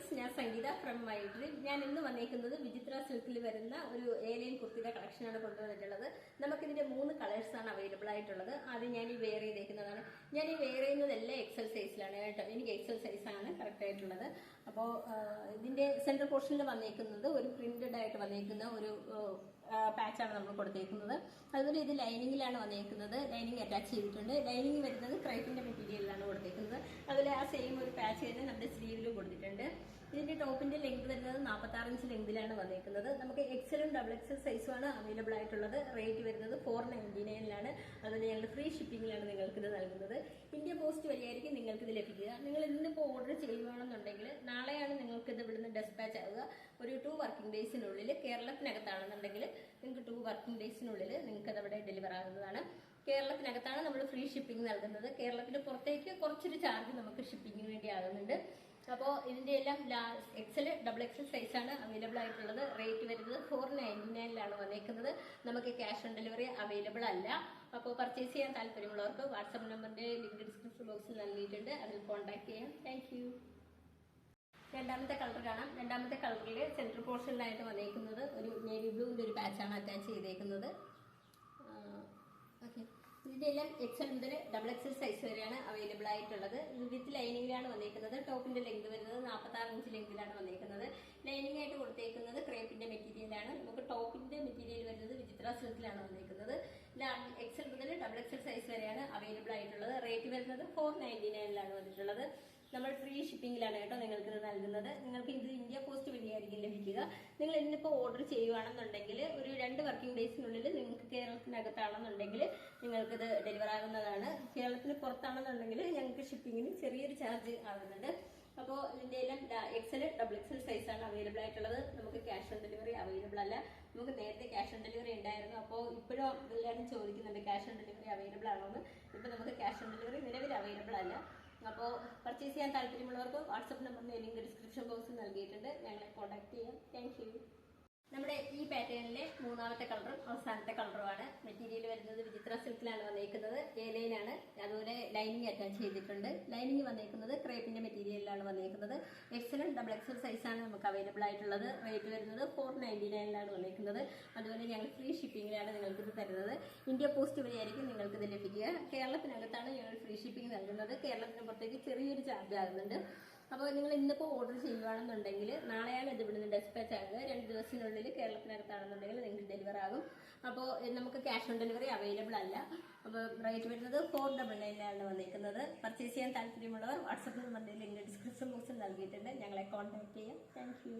Friends, ഞാൻ സംഗീത from my dream. ഞാൻ ഇന്ന് വന്നേക്കുന്നത് വിചിത്ര സിൽക്കിൽ വരുന്ന ഒരു ഏലിയൻ കുർത്തിയുടെ കളക്ഷനാണ് കൊണ്ടുവന്നിട്ടുള്ളത്. നമുക്കിതിന്റെ 3 കളേഴ്സാണ് അവൈലബിൾ ആയിട്ടുള്ളത്. ആദ്യം ഞാൻ ഈ വെയർ ചെയ്തേക്കുന്നതാണ്. ഞാൻ ഈ വെയർ ചെയ്യുന്നതെല്ലാം എക്സൽ സൈസിലാണ് കേട്ടോ. എനിക്ക് എക്സൽ സൈസാണ് കറക്റ്റ് ആയിട്ടുള്ളത്. അപ്പോൾ ഇതിന്റെ സെൻട്രൽ പോർഷനിൽ വന്നേക്കുന്നത് ഒരു പ്രിന്റഡ് ആയിട്ട് വന്നേക്കുന്ന ഒരു പാച്ചാണ് നമ്മൾ കൊടുത്തേക്കുന്നത്. അതുപോലെ ഇത് ലൈനിങ്ങിലാണ് വന്നേക്കുന്നത്. ലൈനിങ് അറ്റാച്ച് ചെയ്തിട്ടുണ്ട്. ലൈനിങ് വരുന്നത് ക്രൈപ്പിന്റെ മെറ്റീരിയലിലാണ് കൊടുത്തേക്കുന്നത്. അതുപോലെ ആ സെയിം ഒരു പാച്ച് തന്നെ നമ്മുടെ സ്ലീവിലും കൊടുത്തിട്ടുണ്ട്. ഇതിന്റെ ടോപ്പിന്റെ ലെങ്ത് വരുന്നത് 46 ഇഞ്ച് ലെങ്തിലാണ് വന്നേക്കുന്നത്. നമുക്ക് എക്സലും ഡബിൾ എക്സൽ സൈസുമാണ് അവൈലബിൾ ആയിട്ടുള്ളത്. റേറ്റ് വരുന്നത് 499 അതുപോലെ ഞങ്ങൾ ഫ്രീ ഷിപ്പിംഗിലാണ് നിങ്ങൾക്ക് ഇത് നൽകുന്നത്. ഇന്ത്യ പോസ്റ്റ് വഴിയായിരിക്കും നിങ്ങൾക്ക് ഇത് ലഭിക്കുക. നിങ്ങൾ ഇന്നിപ്പോൾ ഓർഡർ ചെയ്യുകയാണെന്നുണ്ടെങ്കിൽ നാളെയാണ് നിങ്ങൾക്ക് ഇത് ഇവിടുന്ന് ഡെസ്പാച്ച് ആവുക. ഒരു 2 വർക്കിംഗ് ഡേയ്സിനുള്ളിൽ, കേരളത്തിനകത്താണെന്നുണ്ടെങ്കിൽ നിങ്ങൾക്ക് 2 വർക്കിംഗ് ഡേയ്സിനുള്ളിൽ നിങ്ങൾക്ക് അത് അവിടെ ഡെലിവർ ആകുന്നതാണ്. കേരളത്തിനകത്താണ് നമ്മൾ ഫ്രീ ഷിപ്പിംഗ് നൽകുന്നത്. കേരളത്തിന് പുറത്തേക്ക് കുറച്ചൊരു ചാർജ് നമുക്ക് ഷിപ്പിങ്ങിന് വേണ്ടി ആകുന്നുണ്ട്. അപ്പോൾ ഇതിന്റെ എല്ലാം എക്സൽ ഡബിൾ എക്സൽ സൈസാണ് അവൈലബിൾ ആയിട്ടുള്ളത്. റേറ്റ് വരുന്നത് 499 വന്നേക്കുന്നത്. നമുക്ക് ക്യാഷ് ഓൺ ഡെലിവറി അവൈലബിൾ അല്ല. അപ്പോൾ പർച്ചേസ് ചെയ്യാൻ താല്പര്യമുള്ളവർക്ക് വാട്സാപ്പ് നമ്പറിന്റെ ലിങ്ക് ഡിസ്ക്രിപ്ഷൻ ബോക്സിൽ നൽകിയിട്ടുണ്ട്. അതിൽ കോൺടാക്ട് ചെയ്യാം. Thank you. രണ്ടാമത്തെ കളർ കാണാം. രണ്ടാമത്തെ കളറിൽ സെൻട്രൽ പോർഷനിലായിട്ട് വന്നേക്കുന്നത് ഒരു നേവി ബ്ലൂവിന്റെ ഒരു പാച്ചാണ് അറ്റാച്ച് ചെയ്തേക്കുന്നത്. ഓക്കെ, ഇതിന്റെ എല്ലാം എക്സൽ മുതൽ ഡബിൾ എക്സൽ സൈസ് വരെയാണ് അവൈലബിൾ ആയിട്ടുള്ളത്. വിത്ത് ലൈനിങ്ങിലാണ് വന്നേക്കുന്നത്. ടോപ്പിന്റെ ലെങ്ത് വരുന്നത് 46 ഇഞ്ച് ലെങ്തിലാണ് വന്നേക്കുന്നത്. ലൈനിങ് ആയിട്ട് കൊടുത്തേക്കുന്നത് ക്രേപ്പിന്റെ മെറ്റീരിയലാണ്. നമുക്ക് ടോപ്പിന്റെ മെറ്റീരിയൽ വരുന്നത് വിചിത്ര സിൽക്കിലാണ് വന്നേക്കുന്നത്. എക്സൽ മുതൽ ഡബിൾ എക്സൽ സൈസ് വരെയാണ് അവൈലബിൾ ആയിട്ടുള്ളത്. റേറ്റ് വരുന്നത് 499 വന്നിട്ടുള്ളത്. നമ്മൾ ഫ്രീ ഷിപ്പിംഗിലാണ് കേട്ടോ നിങ്ങൾക്ക് ഇത് നൽകുന്നത്. നിങ്ങൾക്ക് ഇത് ഇന്ത്യ പോസ്റ്റ് വഴിയായിരിക്കും ലഭിക്കുക. നിങ്ങൾ ഇന്നിപ്പോൾ ഓർഡർ ചെയ്യുകയാണെന്നുണ്ടെങ്കിൽ ഒരു 2 വർക്കിംഗ് ഡേയ്സിനുള്ളിൽ നിങ്ങൾക്ക് കേരളത്തിനകത്താണെന്നുണ്ടെങ്കിൽ നിങ്ങൾക്കിത് ഡെലിവർ ആകുന്നതാണ്. കേരളത്തിന് പുറത്താണെന്നുണ്ടെങ്കിൽ ഞങ്ങൾക്ക് ഷിപ്പിങ്ങിന് ചെറിയൊരു ചാർജ് ആകുന്നുണ്ട്. അപ്പോൾ ഇതിന്റെ എല്ലാം എക്സൽ ഡബിൾ എക്സൽ സൈസാണ് അവൈലബിൾ ആയിട്ടുള്ളത്. നമുക്ക് ക്യാഷ് ഓൺ ഡെലിവറി അവൈലബിൾ അല്ല. നമുക്ക് നേരത്തെ ക്യാഷ് ഓൺ ഡെലിവറി ഉണ്ടായിരുന്നു. അപ്പോൾ ഇപ്പോഴും എല്ലാവരും ചോദിക്കുന്നുണ്ട് ക്യാഷ് ഓൺ ഡെലിവറി അവൈലബിൾ ആണോ എന്ന്. ഇപ്പോൾ നമുക്ക് ക്യാഷ് ഓൺ ഡെലിവറി നിലവിൽ അവൈലബിൾ അല്ല. അപ്പോൾ പർച്ചേസ് ചെയ്യാൻ താല്പര്യമുള്ളവർക്ക് വാട്സപ്പ് നമ്പറിന്റെ ലിങ്ക് ഡിസ്ക്രിപ്ഷൻ ബോക്സിൽ നൽകിയിട്ടുണ്ട്. ഞങ്ങളെ കോൺടാക്ട് ചെയ്യാം. Thank you. നമ്മുടെ ഈ പാറ്റേണിലെ 3ാമത്തെ കളറും അവസാനത്തെ കളറുമാണ്. മെറ്റീരിയൽ വരുന്നത് വിചിത്ര സിൽക്കിലാണ് വന്നേക്കുന്നത്. ഏലൈനാണ്. അതുപോലെ ലൈനിങ് അറ്റാച്ച് ചെയ്തിട്ടുണ്ട്. ലൈനിങ് വന്നേക്കുന്നത് ക്രേപ്പിന്റെ മെറ്റീരിയലിലാണ് വന്നേക്കുന്നത്. എക്സലും ഡബിൾ എക്സൽ സൈസാണ് നമുക്ക് അവൈലബിൾ ആയിട്ടുള്ളത്. റേറ്റ് വരുന്നത് 499 വന്നേക്കുന്നത്. അതുപോലെ ഞങ്ങൾ ഫ്രീ ഷിപ്പിംഗിലാണ് നിങ്ങൾക്കിത് തരുന്നത്. ഇന്ത്യ പോസ്റ്റ് വഴിയായിരിക്കും നിങ്ങൾക്കിത് ലഭിക്കുക. കേരളത്തിനകത്താണ് ഞങ്ങൾ ഫ്രീ ഷിപ്പിംഗ് നൽകുന്നത്. കേരളത്തിന് പുറത്തേക്ക് ചെറിയൊരു ചാർജ് ആകുന്നുണ്ട്. അപ്പോൾ നിങ്ങൾ ഇന്നിപ്പോൾ ഓർഡർ ചെയ്യുകയാണെന്നുണ്ടെങ്കിൽ നാളെയാണ് ഇത് ഇവിടുന്ന് ഡെസ്പാച്ച് ആകുക. 2 ദിവസത്തിനുള്ളിൽ കേരളത്തിനകത്താണെന്നുണ്ടെങ്കിൽ നിങ്ങൾക്ക് ഡെലിവർ ആകും. അപ്പോൾ നമുക്ക് ക്യാഷ് ഓൺ ഡെലിവറി അവൈലബിൾ അല്ല. അപ്പോൾ റേറ്റ് വരുന്നത് 499 വന്നിരിക്കുന്നത്. പർച്ചേസ് ചെയ്യാൻ താല്പര്യമുള്ളവർ വാട്സപ്പ് നമ്പറിന്റെ ലിങ്ക് ഡിസ്ക്രിപ്ഷൻ ബോക്സിൽ നൽകിയിട്ടുണ്ട്. ഞങ്ങളെ കോൺടാക്ട് ചെയ്യാം. Thank you.